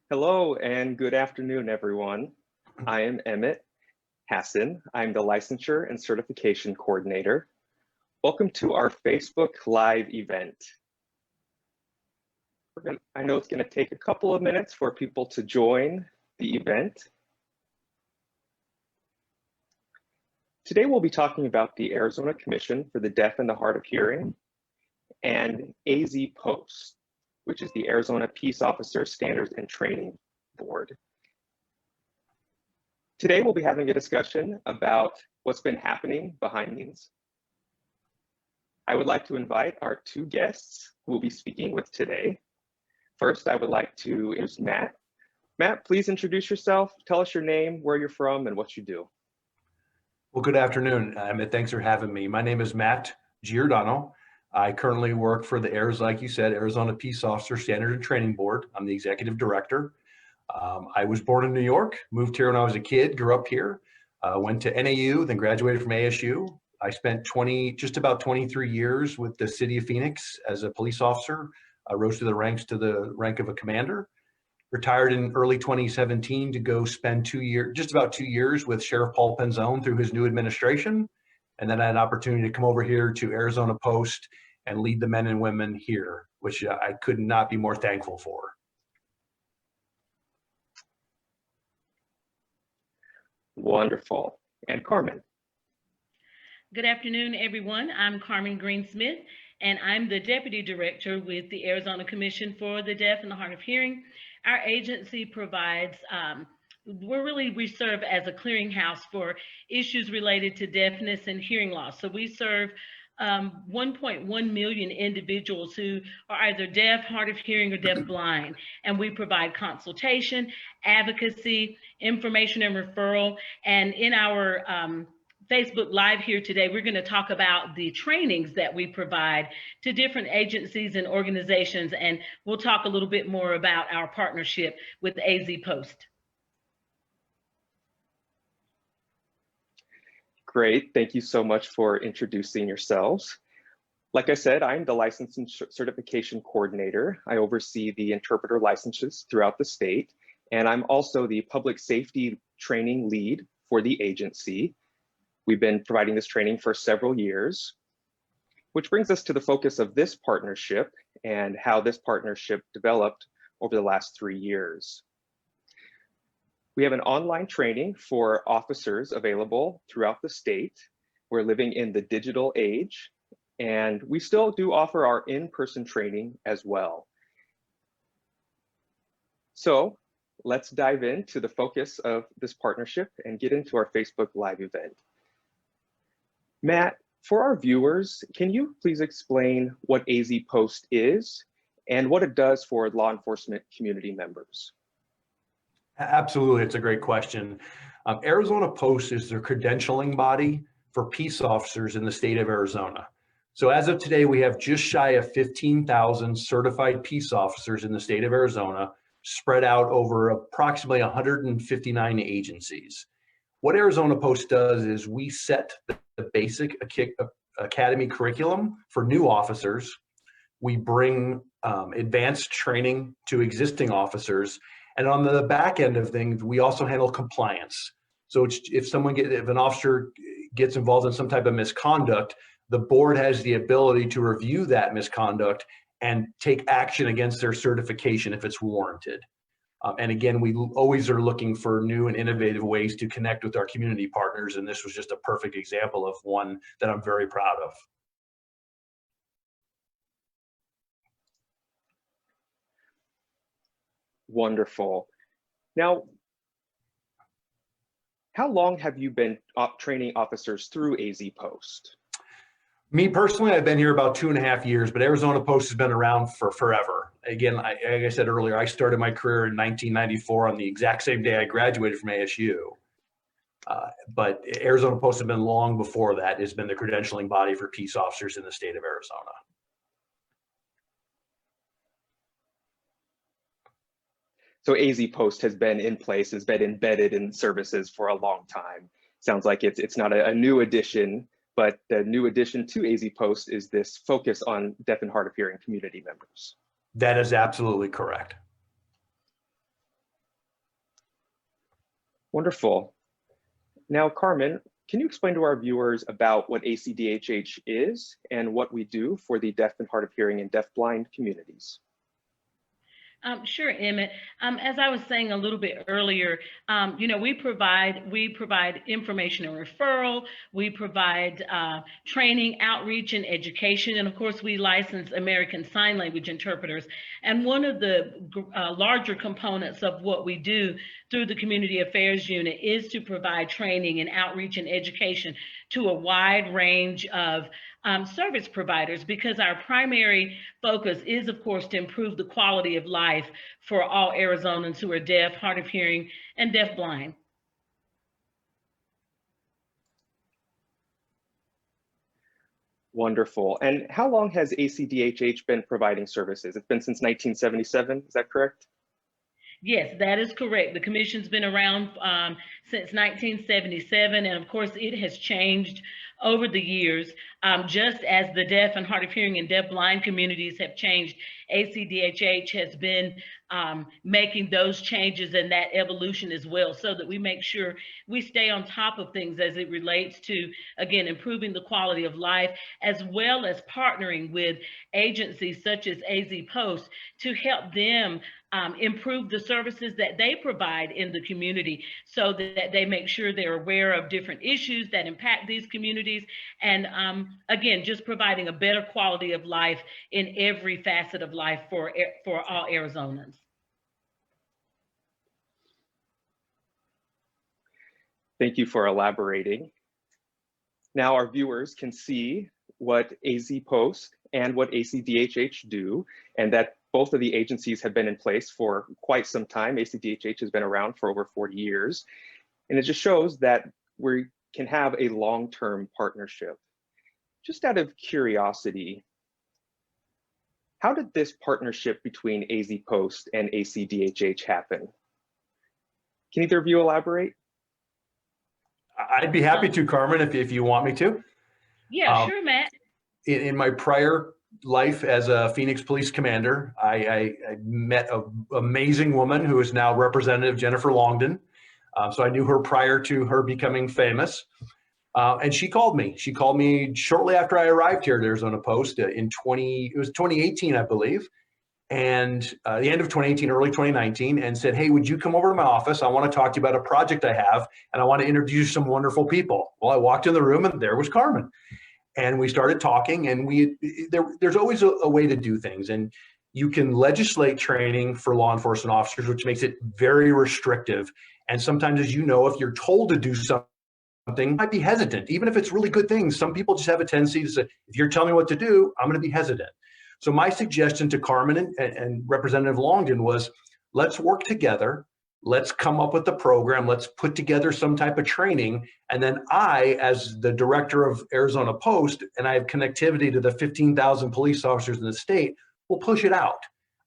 Hello and good afternoon, everyone. I am Emmett Hassan. I'm the Licensure and Certification Coordinator. Welcome to our Facebook Live event. I know it's going to take a couple of minutes for people to join the event. Today we'll be talking about the Arizona Commission for the Deaf and the Hard of Hearing and Azpost, which is the Arizona Peace Officer Standards and Training Board. Today we'll be having a discussion about what's been happening behind these. I would like to invite our two guests who will be speaking with today. First, I would like to introduce Matt. Matt, please introduce yourself. Tell us your name, where you're from, and what you do. Well, good afternoon, Emmett. Thanks for having me. My name is Matt Giordano. I currently work for the like you said, Arizona Peace Officer Standard and Training Board. I'm the executive director. I was born in New York, moved here when I was a kid, grew up here, went to NAU, then graduated from ASU. I spent just about 23 years with the city of Phoenix as a police officer. I rose through the ranks to the rank of a commander. Retired in early 2017 to go spend just about 2 years with Sheriff Paul Penzone through his new administration. And then I had an opportunity to come over here to Arizona Post and lead the men and women here, which I could not be more thankful for. Wonderful. And Carmen. Good afternoon, everyone. I'm Carmen Greensmith, and I'm the Deputy Director with the Arizona Commission for the Deaf and the Hard of Hearing. Our agency provides, we serve as a clearinghouse for issues related to deafness and hearing loss. So we serve 1.1 million individuals who are either deaf, hard of hearing, or deaf-blind. And we provide consultation, advocacy, information and referral. And in our Facebook Live here today, we're going to talk about the trainings that we provide to different agencies and organizations, and we'll talk a little bit more about our partnership with Azpost. Great, thank you so much for introducing yourselves. Like I said, I'm the License and Certification Coordinator. I oversee the interpreter licenses throughout the state, and I'm also the Public Safety Training Lead for the agency. We've been providing this training for several years, which brings us to the focus of this partnership and how this partnership developed over the last 3 years. We have an online training for officers available throughout the state. We're living in the digital age, and we still do offer our in-person training as well. So let's dive into the focus of this partnership and get into our Facebook Live event. Matt, for our viewers, can you please explain what Azpost is and what it does for law enforcement community members? Absolutely, it's a great question. Arizona Post is the credentialing body for peace officers in the state of Arizona. So as of today, we have just shy of 15,000 certified peace officers in the state of Arizona, spread out over approximately 159 agencies. What Arizona Post does is we set the basic academy curriculum for new officers. We bring advanced training to existing officers. And on the back end of things, we also handle compliance. So if an officer gets involved in some type of misconduct, the board has the ability to review that misconduct and take action against their certification if it's warranted. And again, we always are looking for new and innovative ways to connect with our community partners. And this was just a perfect example of one that I'm very proud of. Wonderful. Now, how long have you been training officers through Azpost? Me personally, I've been here about 2.5 years, but Arizona Post has been around for forever. Again, like I said earlier, I started my career in 1994 on the exact same day I graduated from ASU. But Arizona Post has been long before that. It's been the credentialing body for peace officers in the state of Arizona. So Azpost has been in place, has been embedded in services for a long time. Sounds like it's not a new addition, but the new addition to Azpost is this focus on deaf and hard of hearing community members. That is absolutely correct. Wonderful. Now, Carmen, can you explain to our viewers about what ACDHH is and what we do for the deaf and hard of hearing and deafblind communities? Sure, Emmett. As I was saying a little bit earlier, we provide information and referral. We provide training, outreach, and education, and of course, we license American Sign Language interpreters. And one of the larger components of what we do through the Community Affairs Unit is to provide training and outreach and education to a wide range of service providers, because our primary focus is, of course, to improve the quality of life for all Arizonans who are deaf, hard of hearing, and deafblind. Wonderful. And how long has ACDHH been providing services? It's been since 1977, is that correct? Yes, that is correct. The commission's been around since 1977, and of course it has changed over the years. Just as the deaf and hard of hearing and deafblind communities have changed, ACDHH has been making those changes and that evolution as well, so that we make sure we stay on top of things as it relates to, again, improving the quality of life, as well as partnering with agencies such as Azpost to help them improve the services that they provide in the community, so that they make sure they're aware of different issues that impact these communities, and again, just providing a better quality of life in every facet of life for all Arizonans. Thank you for elaborating. Now our viewers can see what Azpost and what ACDHH do, and that both of the agencies have been in place for quite some time. ACDHH has been around for over 40 years. And it just shows that we can have a long-term partnership. Just out of curiosity, how did this partnership between Azpost and ACDHH happen? Can either of you elaborate? I'd be happy to, Carmen, if you want me to. Yeah, sure, Matt. In my prior life as a Phoenix police commander, I met an amazing woman who is now Representative Jennifer Longden. So I knew her prior to her becoming famous. And she called me. She called me shortly after I arrived here at Arizona Post it was 2018, I believe. And the end of 2018, early 2019, and said, hey, would you come over to my office? I want to talk to you about a project I have, and I want to introduce some wonderful people. Well, I walked in the room and there was Carmen. And we started talking, and there's always a way to do things. And you can legislate training for law enforcement officers, which makes it very restrictive. And sometimes, as you know, if you're told to do something, you might be hesitant. Even if it's really good things, some people just have a tendency to say, if you're telling me what to do, I'm going to be hesitant. So my suggestion to Carmen and Representative Longden was, let's work together. Let's come up with the program. Let's put together some type of training. And then I, as the director of Arizona Post, and I have connectivity to the 15,000 police officers in the state, will push it out.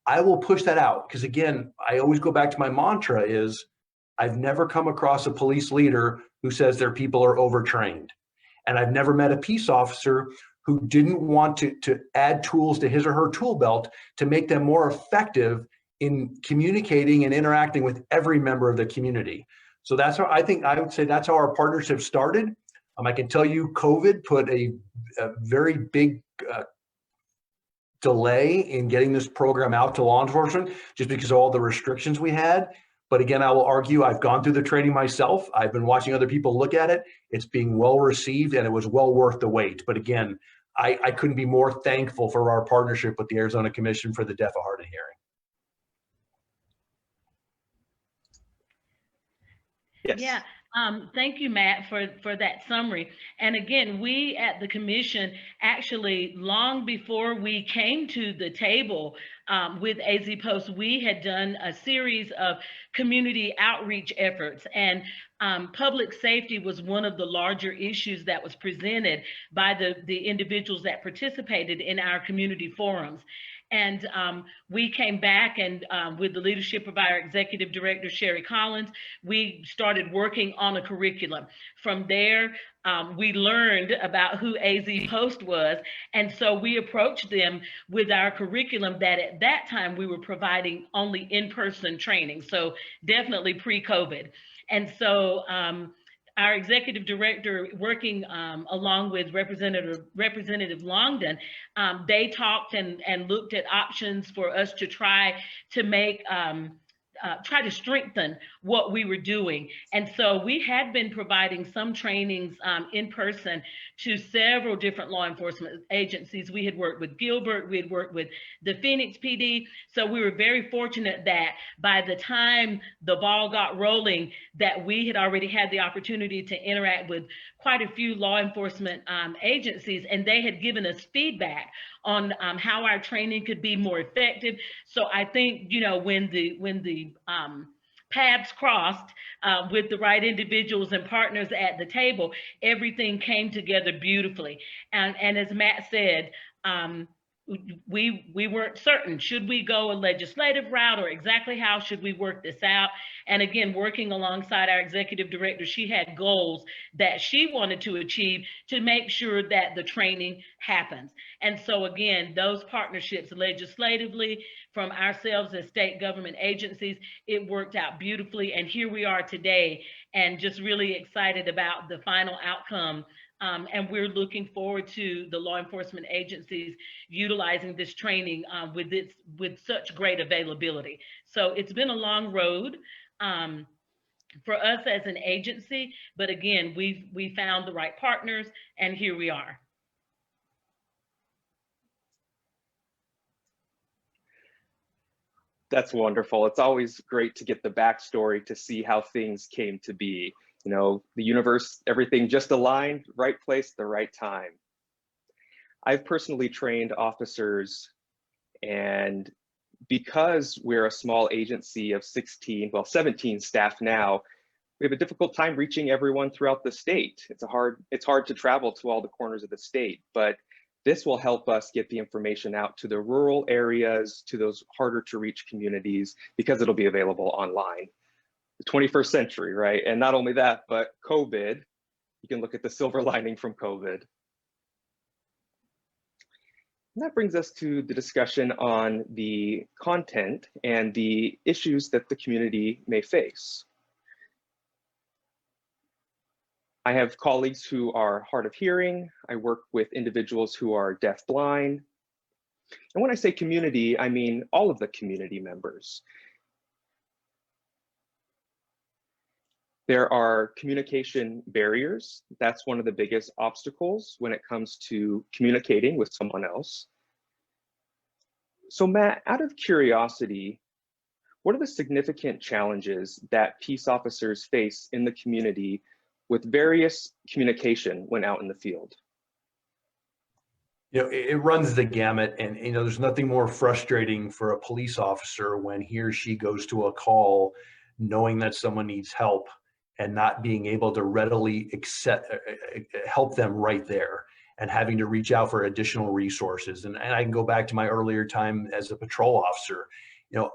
I will push that out. Because again, I always go back to my mantra is, I've never come across a police leader who says their people are overtrained. And I've never met a peace officer who didn't want to add tools to his or her tool belt to make them more effective in communicating and interacting with every member of the community. So that's how I would say that's how our partnership started. I can tell you COVID put a very big delay in getting this program out to law enforcement just because of all the restrictions we had. But again, I will argue I've gone through the training myself. I've been watching other people look at it. It's being well received and it was well worth the wait. But again, I couldn't be more thankful for our partnership with the Arizona Commission for the Deaf, Hard of Hearing. Yes. Yeah. Thank you, Matt, for that summary. And again, we at the commission actually, long before we came to the table with Azpost, we had done a series of community outreach efforts, and public safety was one of the larger issues that was presented by the individuals that participated in our community forums. And we came back and with the leadership of our executive director, Sherry Collins, we started working on a curriculum. From there, we learned about who Azpost was. And so we approached them with our curriculum that at that time we were providing only in-person training. So definitely pre-COVID. And so our executive director, working along with Representative Longdon, they talked and looked at options for us to try to make try to strengthen what we were doing. And so we had been providing some trainings in person to several different law enforcement agencies. We had worked with Gilbert, we had worked with the Phoenix PD. So we were very fortunate that by the time the ball got rolling, that we had already had the opportunity to interact with quite a few law enforcement agencies, and they had given us feedback on how our training could be more effective. So I think, you know, when the paths crossed with the right individuals and partners at the table, everything came together beautifully. And as Matt said, we weren't certain, should we go a legislative route or exactly how should we work this out? And again, working alongside our executive director, she had goals that she wanted to achieve to make sure that the training happens. And so again, those partnerships legislatively from ourselves as state government agencies, it worked out beautifully. And here we are today, and just really excited about the final outcome. And we're looking forward to the law enforcement agencies utilizing this training with such great availability. So it's been a long road for us as an agency, but again, we found the right partners, and here we are. That's wonderful. It's always great to get the backstory to see how things came to be. You know, the universe, everything just aligned, right place, the right time. I've personally trained officers, and because we're a small agency of 17 staff now, we have a difficult time reaching everyone throughout the state. It's hard to travel to all the corners of the state, but this will help us get the information out to the rural areas, to those harder to reach communities, because it'll be available online. The 21st century, right? And not only that, but COVID, you can look at the silver lining from COVID. And that brings us to the discussion on the content and the issues that the community may face. I have colleagues who are hard of hearing. I work with individuals who are deaf-blind. And when I say community, I mean all of the community members. There are communication barriers. That's one of the biggest obstacles when it comes to communicating with someone else. So Matt, out of curiosity, what are the significant challenges that peace officers face in the community with various communication when out in the field? You know, it runs the gamut, and you know, there's nothing more frustrating for a police officer when he or she goes to a call knowing that someone needs help and not being able to readily help them right there, and having to reach out for additional resources. And I can go back to my earlier time as a patrol officer. You know,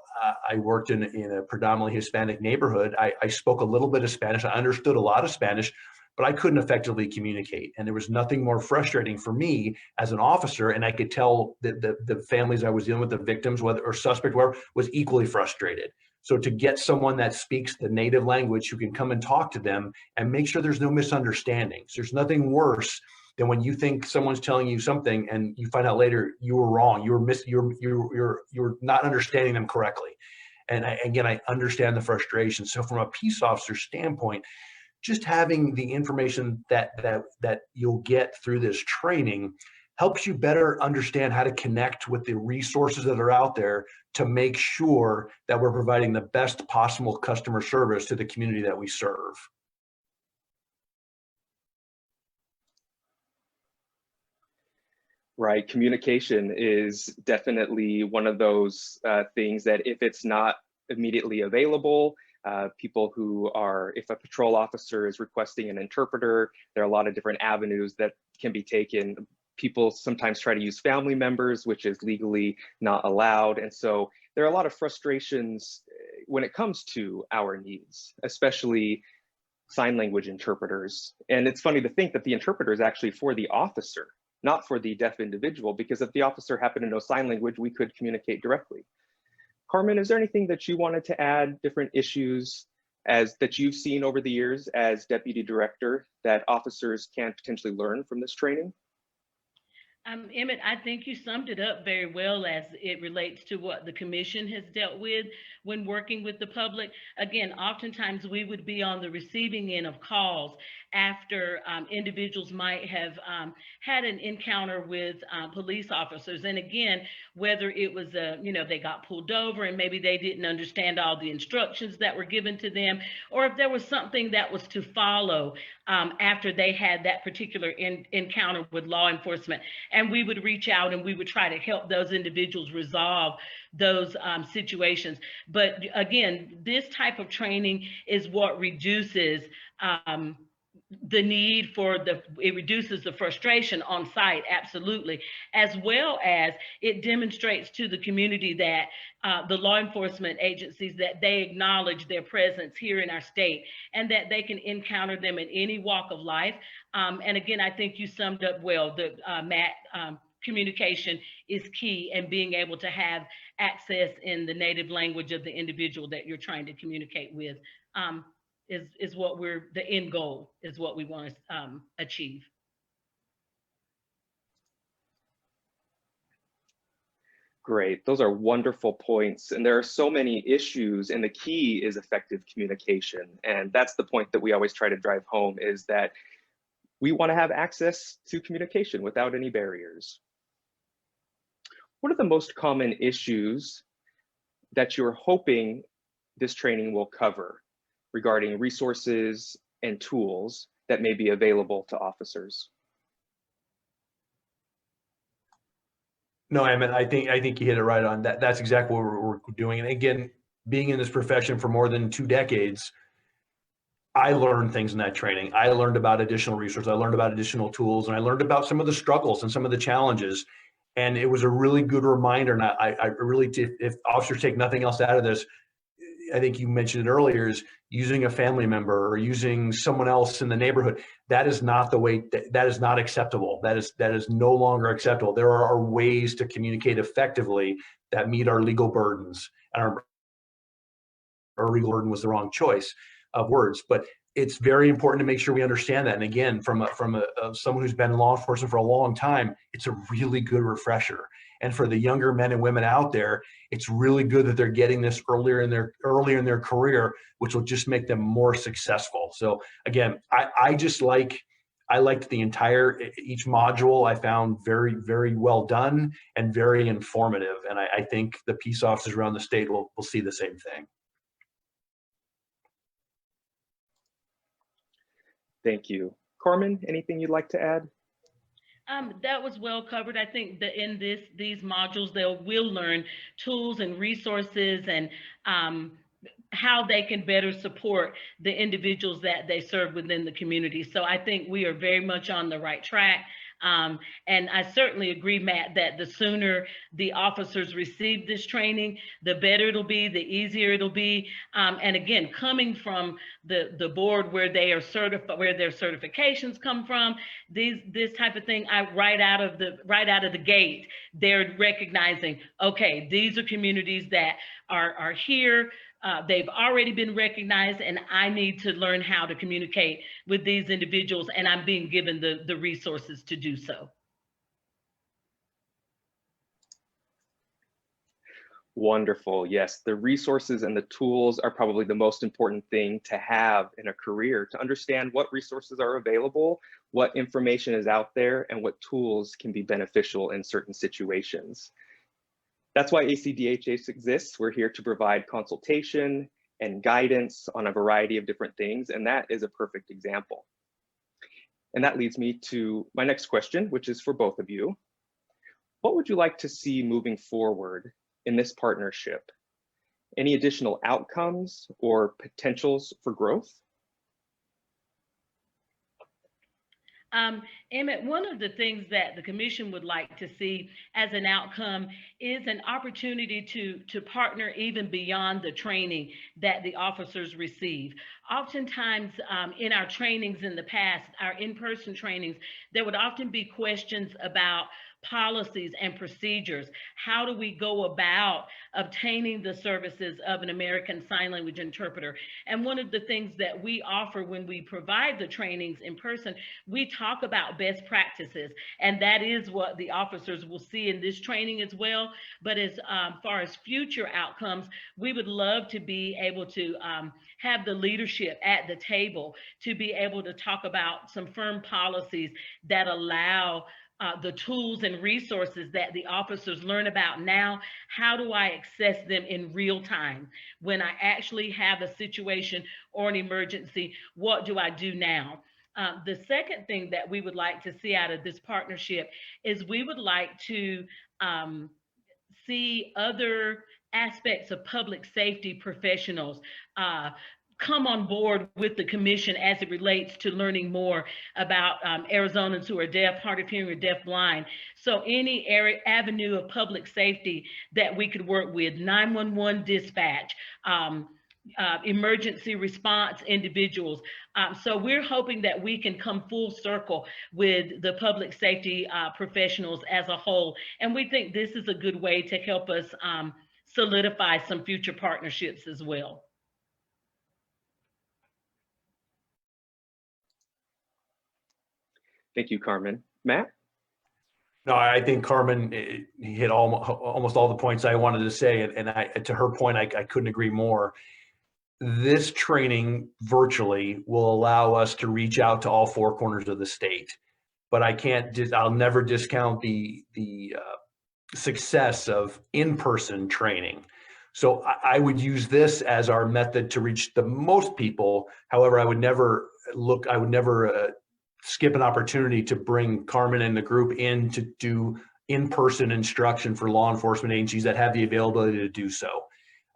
I worked in a predominantly Hispanic neighborhood. I spoke a little bit of Spanish. I understood a lot of Spanish, but I couldn't effectively communicate. And there was nothing more frustrating for me as an officer. And I could tell that the families I was dealing with, the victims, whether or suspect, whoever, was equally frustrated. So to get someone that speaks the native language who can come and talk to them and make sure there's no misunderstandings. There's nothing worse than when you think someone's telling you something and you find out later you were wrong, you're not understanding them correctly. And again, I understand the frustration. So from a peace officer standpoint, just having the information that you'll get through this training helps you better understand how to connect with the resources that are out there to make sure that we're providing the best possible customer service to the community that we serve. Right, communication is definitely one of those things that if it's not immediately available, people who are, if a patrol officer is requesting an interpreter, there are a lot of different avenues that can be taken. People sometimes try to use family members, which is legally not allowed. And so there are a lot of frustrations when it comes to our needs, especially sign language interpreters. And it's funny to think that the interpreter is actually for the officer, not for the deaf individual, because if the officer happened to know sign language, we could communicate directly. Carmen, is there anything that you wanted to add, different issues as that you've seen over the years as Deputy Director that officers can potentially learn from this training? Emmett, I think you summed it up very well as it relates to what the commission has dealt with when working with the public. Again, oftentimes we would be on the receiving end of calls after individuals might have had an encounter with police officers. And again, whether it was, they got pulled over and maybe they didn't understand all the instructions that were given to them, or if there was something that was to follow after they had that particular encounter with law enforcement. And we would reach out and we would try to help those individuals resolve those situations. But again, this type of training is what reduces the need for it reduces the frustration on site, absolutely, as well as it demonstrates to the community that the law enforcement agencies, that they acknowledge their presence here in our state and that they can encounter them in any walk of life. And again, I think you summed up well, Matt, communication is key, and being able to have access in the native language of the individual that you're trying to communicate with is what the end goal is what we want to achieve. Great, those are wonderful points. And there are so many issues, and the key is effective communication. And that's the point that we always try to drive home, is that we want to have access to communication without any barriers. What are the most common issues that you're hoping this training will cover regarding resources and tools that may be available to officers? No, Emmett, I think you hit it right on. That's exactly what we're doing. And again, being in this profession for more than 2 decades, I learned things in that training. I learned about additional resources, I learned about additional tools, and I learned about some of the struggles and some of the challenges. And it was a really good reminder. And I really, if officers take nothing else out of this, I think you mentioned it earlier, is using a family member or using someone else in the neighborhood. That is not the way, that is not acceptable. That is no longer acceptable. There are ways to communicate effectively that meet our legal burdens. And our legal burden was the wrong choice of words, but it's very important to make sure we understand that. And again, from someone who's been in law enforcement for a long time, it's a really good refresher. And for the younger men and women out there, it's really good that they're getting this earlier in their career, which will just make them more successful. So again, I liked the each module. I found very, very well done and very informative. And I think the peace officers around the state will see the same thing. Thank you. Carmen, anything you'd like to add? That was well covered. I think that in these modules, they will learn tools and resources and how they can better support the individuals that they serve within the community. So I think we are very much on the right track. And I certainly agree, Matt, that the sooner the officers receive this training, the better it'll be, the easier it'll be. And again, coming from the board where they are certified, where their certifications come from, this type of thing, right out of the gate, they're recognizing, okay, these are communities that are here. They've already been recognized, and I need to learn how to communicate with these individuals, and I'm being given the resources to do so. Wonderful. Yes, the resources and the tools are probably the most important thing to have in a career, to understand what resources are available, what information is out there, and what tools can be beneficial in certain situations. That's why ACDHH exists. We're here to provide consultation and guidance on a variety of different things, and that is a perfect example. And that leads me to my next question, which is for both of you. What would you like to see moving forward in this partnership? Any additional outcomes or potentials for growth? Emmett, one of the things that the commission would like to see as an outcome is an opportunity to partner even beyond the training that the officers receive. Oftentimes in our trainings in the past, our in-person trainings, there would often be questions about policies and procedures. How do we go about obtaining the services of an American Sign Language interpreter? And one of the things that we offer when we provide the trainings in person, we talk about best practices, and that is what the officers will see in this training as well. But as far as future outcomes, we would love to be able to have the leadership at the table to be able to talk about some firm policies that allow the tools and resources that the officers learn about now. How do I access them in real time? When I actually have a situation or an emergency, what do I do now? The second thing that we would like to see out of this partnership is we would like to see other aspects of public safety professionals come on board with the commission as it relates to learning more about Arizonans who are deaf, hard of hearing, or deaf-blind. So any avenue of public safety that we could work with, 911 dispatch, emergency response individuals. So we're hoping that we can come full circle with the public safety professionals as a whole. And we think this is a good way to help us solidify some future partnerships as well. Thank you, Carmen. Matt? No, I think Carmen hit almost all the points I wanted to say, and to her point, I couldn't agree more. This training virtually will allow us to reach out to all four corners of the state, but I'll never discount the success of in-person training. So I would use this as our method to reach the most people. However, I would never skip an opportunity to bring Carmen and the group in to do in-person instruction for law enforcement agencies that have the availability to do so.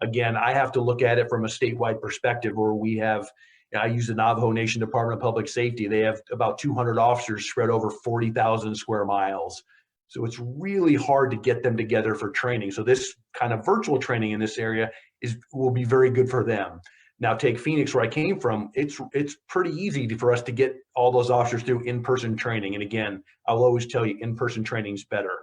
Again, I have to look at it from a statewide perspective where we have, I use the Navajo Nation Department of Public Safety. They have about 200 officers spread over 40,000 square miles. So it's really hard to get them together for training. So this kind of virtual training in this area will be very good for them. Now take Phoenix, where I came from, it's pretty easy for us to get all those officers through in-person training. And again, I'll always tell you, in-person training is better.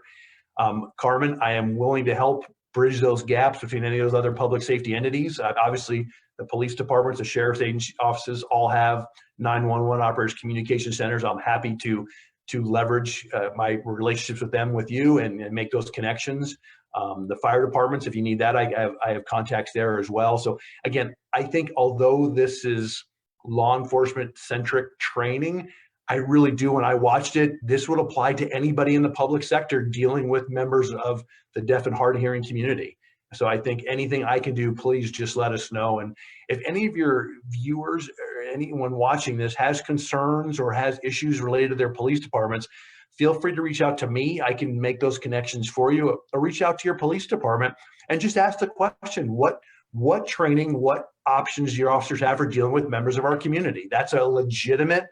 Carmen, I am willing to help bridge those gaps between any of those other public safety entities. Obviously, the police departments, the sheriff's agency offices all have 911 operators communication centers. I'm happy to leverage my relationships with them, with you, and make those connections. The fire departments, if you need that, I have contacts there as well. So again, I think although this is law enforcement centric training, I really do, when I watched it, this would apply to anybody in the public sector dealing with members of the deaf and hard of hearing community. So I think anything I can do, please just let us know. And if any of your viewers or anyone watching this has concerns or has issues related to their police departments, feel free to reach out to me. I can make those connections for you, or reach out to your police department and just ask the question, what training, what options your officers have for dealing with members of our community? That's a legitimate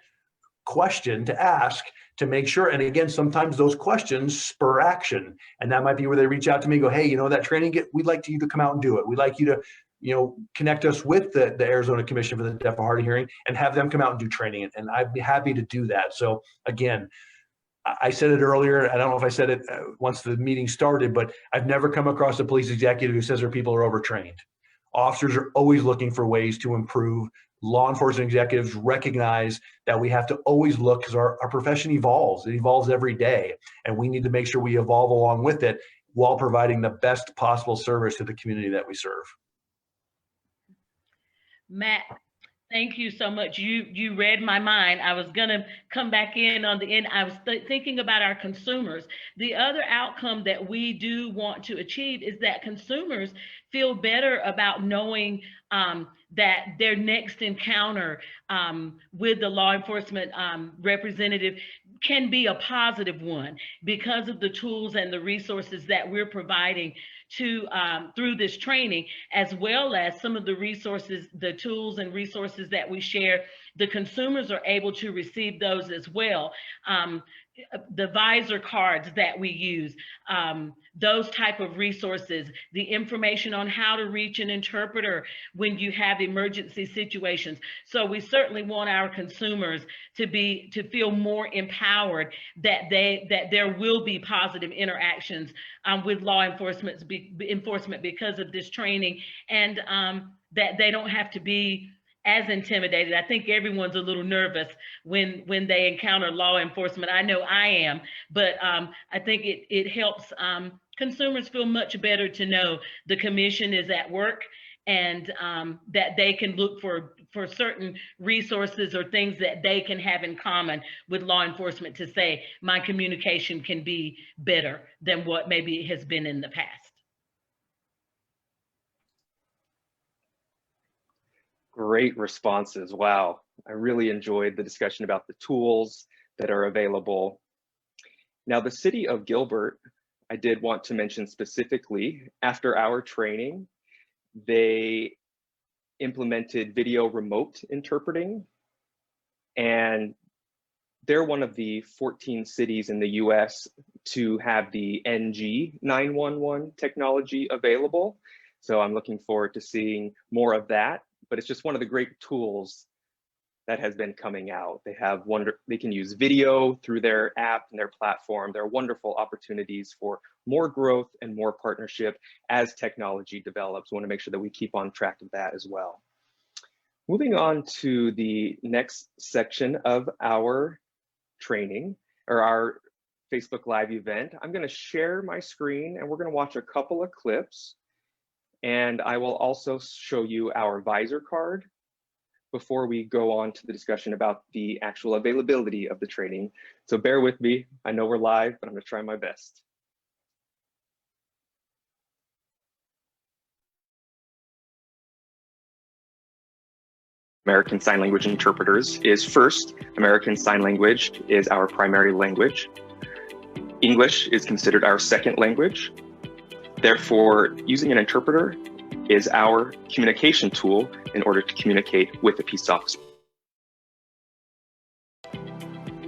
question to ask to make sure. And again, sometimes those questions spur action, and that might be where they reach out to me and go, hey, that training, we'd like you to come out and do it. We'd like you to connect us with the Arizona Commission for the Deaf and Hard of Hearing and have them come out and do training. And I'd be happy to do that. So again, I said it earlier, I don't know if I said it once the meeting started, but I've never come across a police executive who says their people are overtrained. Officers are always looking for ways to improve. Law enforcement executives recognize that we have to always look, because our profession evolves. It evolves every day, and we need to make sure we evolve along with it while providing the best possible service to the community that we serve. Matt, thank you so much. You read my mind. I was going to come back in on the end. I was thinking about our consumers. The other outcome that we do want to achieve is that consumers feel better about knowing that their next encounter with the law enforcement representative can be a positive one because of the tools and the resources that we're providing to through this training, as well as some of the resources, the tools and resources that we share the consumers are able to receive those as well. The Visor Cards that we use, those type of resources, the information on how to reach an interpreter when you have emergency situations. So we certainly want our consumers to feel more empowered that there will be positive interactions with law enforcement because of this training, and that they don't have to be as intimidated. I think everyone's a little nervous when they encounter law enforcement. I know I am, but I think it helps consumers feel much better to know the commission is at work, and that they can look for certain resources or things that they can have in common with law enforcement to say, my communication can be better than what maybe it has been in the past. Great responses. Wow. I really enjoyed the discussion about the tools that are available. Now, the city of Gilbert, I did want to mention specifically, after our training, they implemented video remote interpreting, and they're one of the 14 cities in the US to have the NG 911 technology available. So I'm looking forward to seeing more of that, but it's just one of the great tools that has been coming out. They can use video through their app and their platform. There are wonderful opportunities for more growth and more partnership as technology develops. We want to make sure that we keep on track of that as well. Moving on to the next section of our training, or our Facebook Live event, I'm going to share my screen and we're going to watch a couple of clips. And I will also show you our Visor card before we go on to the discussion about the actual availability of the training. So bear with me. I know we're live, but I'm going to try my best. American Sign Language interpreters is first, American Sign Language is our primary language. English is considered our second language. Therefore, using an interpreter is our communication tool in order to communicate with a peace officer.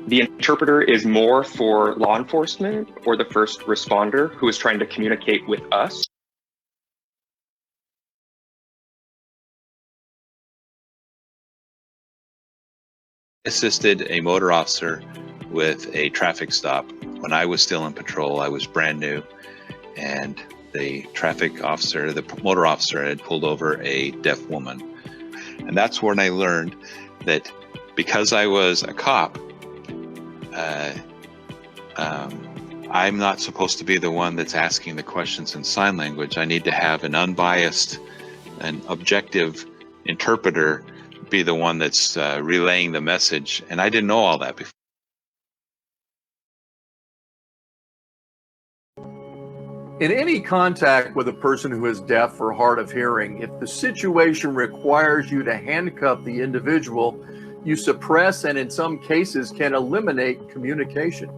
The interpreter is more for law enforcement or the first responder who is trying to communicate with us. Assisted a motor officer with a traffic stop. When I was still in patrol, I was brand new, and the traffic officer, the motor officer, had pulled over a deaf woman. And that's when I learned that because I was a cop, I'm not supposed to be the one that's asking the questions in sign language. I need to have an unbiased and objective interpreter be the one that's relaying the message. And I didn't know all that before. In any contact with a person who is deaf or hard of hearing, if the situation requires you to handcuff the individual, you suppress and in some cases can eliminate communication.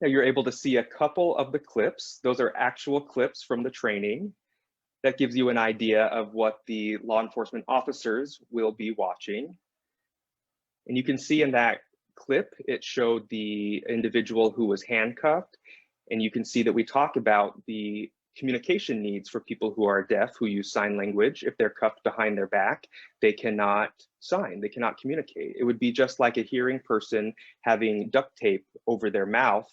Now you're able to see a couple of the clips. Those are actual clips from the training. That gives you an idea of what the law enforcement officers will be watching. And you can see in that clip, it showed the individual who was handcuffed. And you can see that we talk about the communication needs for people who are deaf, who use sign language. If they're cuffed behind their back, they cannot sign, they cannot communicate. It would be just like a hearing person having duct tape over their mouth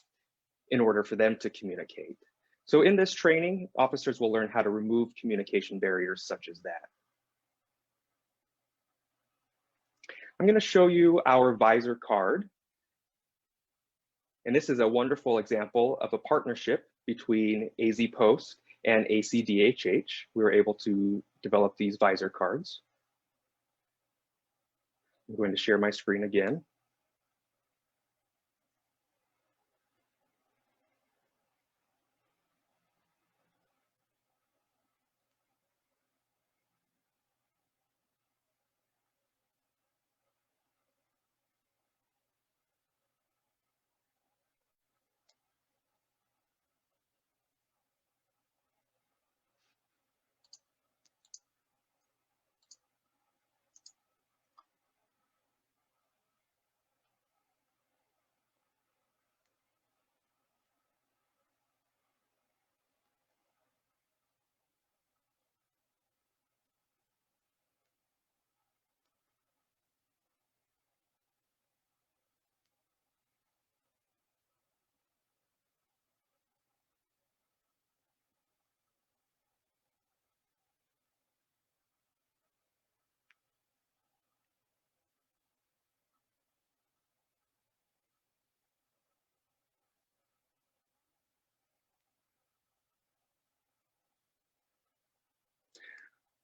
in order for them to communicate. So in this training, officers will learn how to remove communication barriers such as that. I'm going to show you our Visor card. And this is a wonderful example of a partnership between Azpost and Acdh. We were able to develop these Visor cards. I'm going to share my screen again.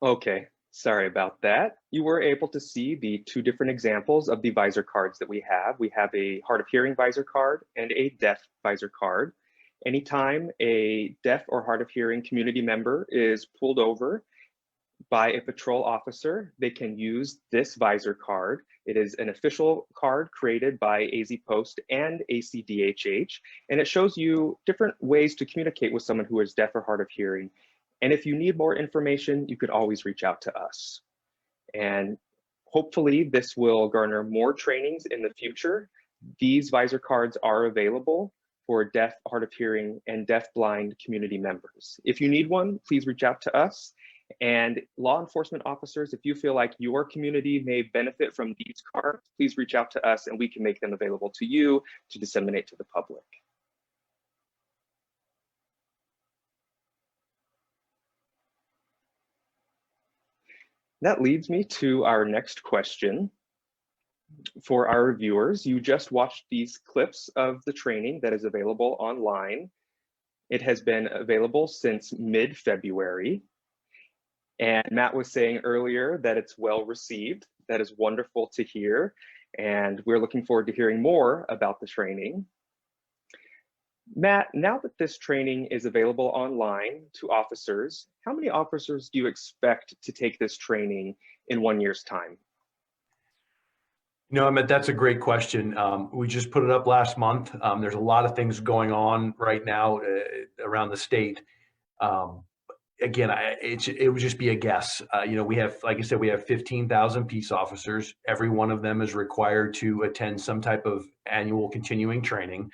Okay, sorry about that. You were able to see the two different examples of the visor cards that we have. We have a hard of hearing visor card and a deaf visor card. Anytime a deaf or hard of hearing community member is pulled over by a patrol officer, they can use this visor card. It is an official card created by Azpost and Acdh, and it shows you different ways to communicate with someone who is deaf or hard of hearing. And if you need more information, you could always reach out to us. And hopefully this will garner more trainings in the future. These visor cards are available for deaf, hard of hearing, and deaf-blind community members. If you need one, please reach out to us. And law enforcement officers, if you feel like your community may benefit from these cards, please reach out to us and we can make them available to you to disseminate to the public. That leads me to our next question. For our viewers, you just watched these clips of the training that is available online. It has been available since mid-February. And Matt was saying earlier that it's well received. That is wonderful to hear. And we're looking forward to hearing more about the training. Matt, now that this training is available online to officers, how many officers do you expect to take this training in 1 year's time? You know, Emmett, that's a great question. We just put it up last month. There's a lot of things going on right now around the state. Again, it would just be a guess. You know, we have, like I said, we have 15,000 peace officers. Every one of them is required to attend some type of annual continuing training.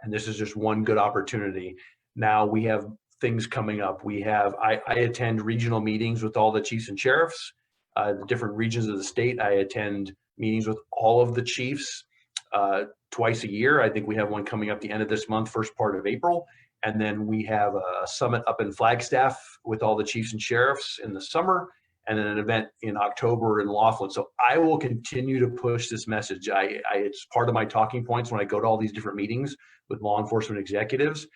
And this is just one good opportunity. Now we have things coming up. I attend regional meetings with all the chiefs and sheriffs, the different regions of the state. I attend meetings with all of the chiefs twice a year. I think we have one coming up the end of this month, first part of April. And then we have a summit up in Flagstaff with all the chiefs and sheriffs in the summer, and then an event in October in Laughlin. So I will continue to push this message. It's part of my talking points when I go to all these different meetings with law enforcement executives,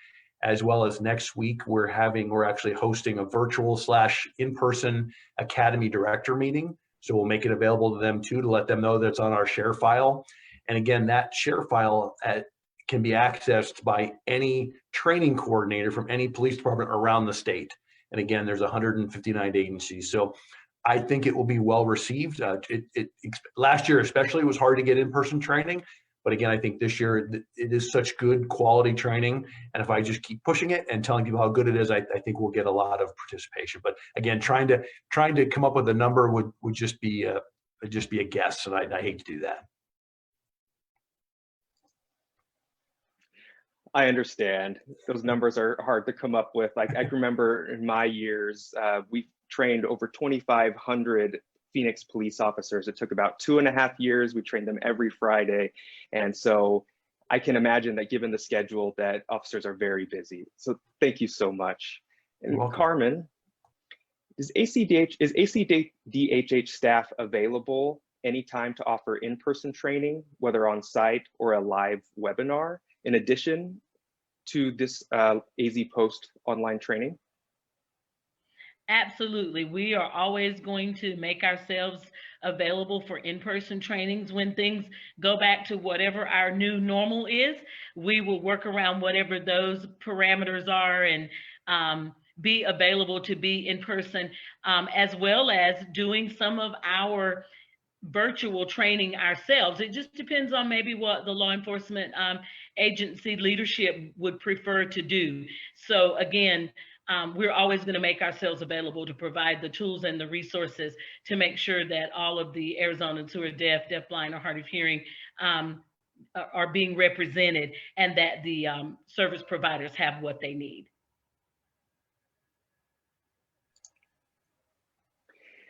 as well as next week we're actually hosting a virtual / in-person Academy director meeting. So we'll make it available to them too, to let them know that it's on our share file. And again, that share file can be accessed by any training coordinator from any police department around the state. And again, there's 159 agencies. So I think it will be well received. Last year especially was hard to get in-person training. But again, I think this year it is such good quality training. And if I just keep pushing it and telling people how good it is, I think we'll get a lot of participation. But again, trying to come up with a number would just be a guess. And I hate to do that. I understand. Those numbers are hard to come up with. Like I remember in my years, we trained over 2,500 Phoenix police officers. It took about 2.5 years. We trained them every Friday. And so I can imagine that given the schedule that officers are very busy. So thank you so much. And Carmen, is Acdh staff available anytime to offer in-person training, whether on site or a live webinar, in addition to this Azpost online training? Absolutely. We are always going to make ourselves available for in-person trainings. When things go back to whatever our new normal is, we will work around whatever those parameters are and be available to be in person, as well as doing some of our virtual training ourselves. It just depends on maybe what the law enforcement agency leadership would prefer to do. So again, we're always going to make ourselves available to provide the tools and the resources to make sure that all of the Arizonans who are deaf, deafblind, or hard of hearing are being represented, and that the service providers have what they need.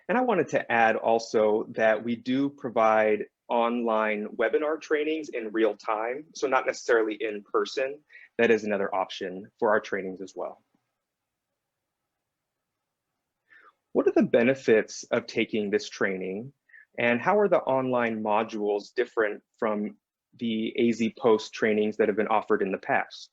And I wanted to add also that we do provide online webinar trainings in real time, so not necessarily in person. That is another option for our trainings as well. What are the benefits of taking this training, and how are the online modules different from the Azpost trainings that have been offered in the past?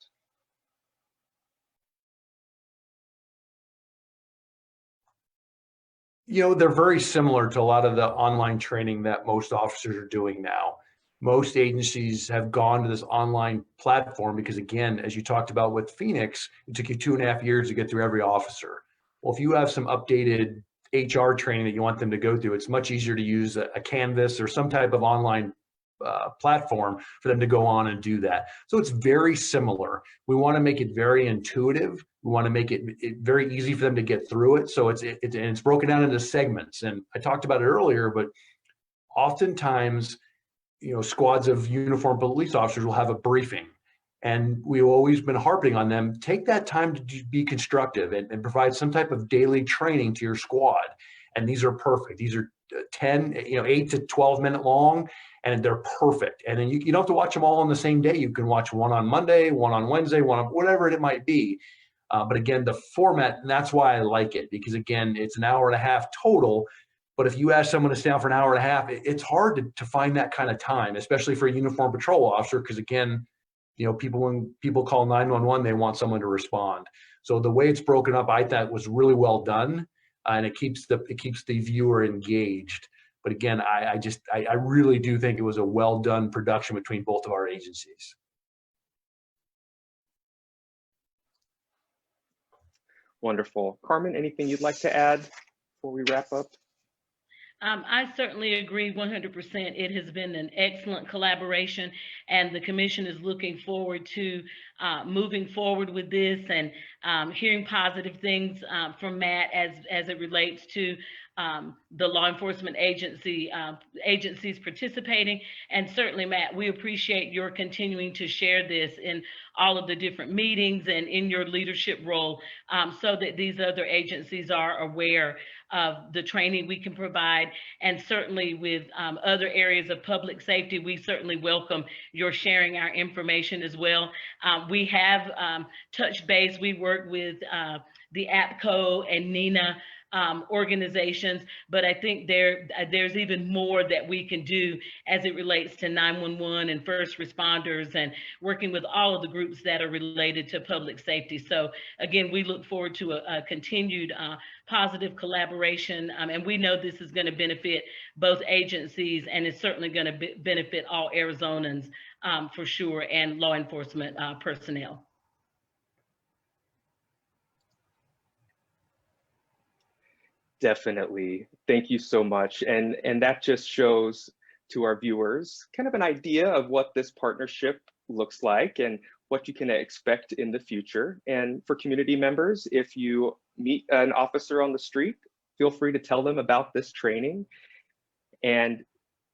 You know, they're very similar to a lot of the online training that most officers are doing now. Most agencies have gone to this online platform because, again, as you talked about with Phoenix, it took you 2.5 years to get through every officer. Well, if you have some updated HR training that you want them to go through, it's much easier to use a Canvas or some type of online platform for them to go on and do that. So it's very similar. We want to make it very intuitive. We want to make it very easy for them to get through it. So it's broken down into segments. And I talked about it earlier, but oftentimes, you know, squads of uniformed police officers will have a briefing. And we've always been harping on them, take that time to be constructive and provide some type of daily training to your squad. And these are perfect. These are 8 to 12 minute long, and they're perfect. And then you don't have to watch them all on the same day. You can watch one on Monday, one on Wednesday, one on whatever it might be. But again, the format, and that's why I like it, because again, it's an hour and a half total. But if you ask someone to stay down for an hour and a half, it's hard to find that kind of time, especially for a uniformed patrol officer, because again, you know, when people call 911, they want someone to respond. So the way it's broken up, I thought was really well done, and it keeps the viewer engaged. But again, I really do think it was a well done production between both of our agencies. Wonderful. Carmen, anything you'd like to add before we wrap up? I certainly agree 100%. It has been an excellent collaboration, and the commission is looking forward to moving forward with this and hearing positive things from Matt as it relates to the law enforcement agencies participating. And certainly, Matt, we appreciate your continuing to share this in all of the different meetings and in your leadership role, so that these other agencies are aware of the training we can provide. And certainly with other areas of public safety, we certainly welcome your sharing our information as well. We have touched base. We work with the Acdh and NINA organizations, but I think there's even more that we can do as it relates to 911 and first responders and working with all of the groups that are related to public safety. So again, we look forward to a continued positive collaboration, and we know this is going to benefit both agencies, and it's certainly going to benefit all Arizonans for sure, and law enforcement personnel. Definitely. Thank you so much. And that just shows to our viewers kind of an idea of what this partnership looks like and what you can expect in the future. And for community members, if you meet an officer on the street, feel free to tell them about this training, and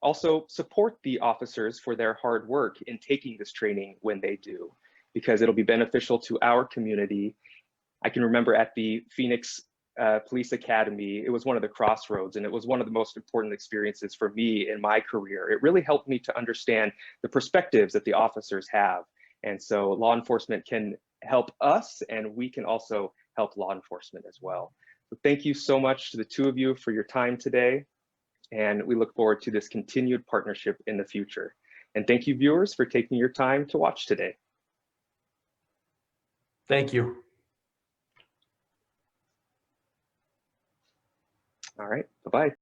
also support the officers for their hard work in taking this training when they do, because it'll be beneficial to our community. I can remember at the Phoenix Police Academy, it was one of the crossroads, and it was one of the most important experiences for me in my career. It really helped me to understand the perspectives that the officers have. And so law enforcement can help us, and we can also help law enforcement as well. So thank you so much to the two of you for your time today. And we look forward to this continued partnership in the future. And thank you, viewers, for taking your time to watch today. Thank you. All right, bye-bye.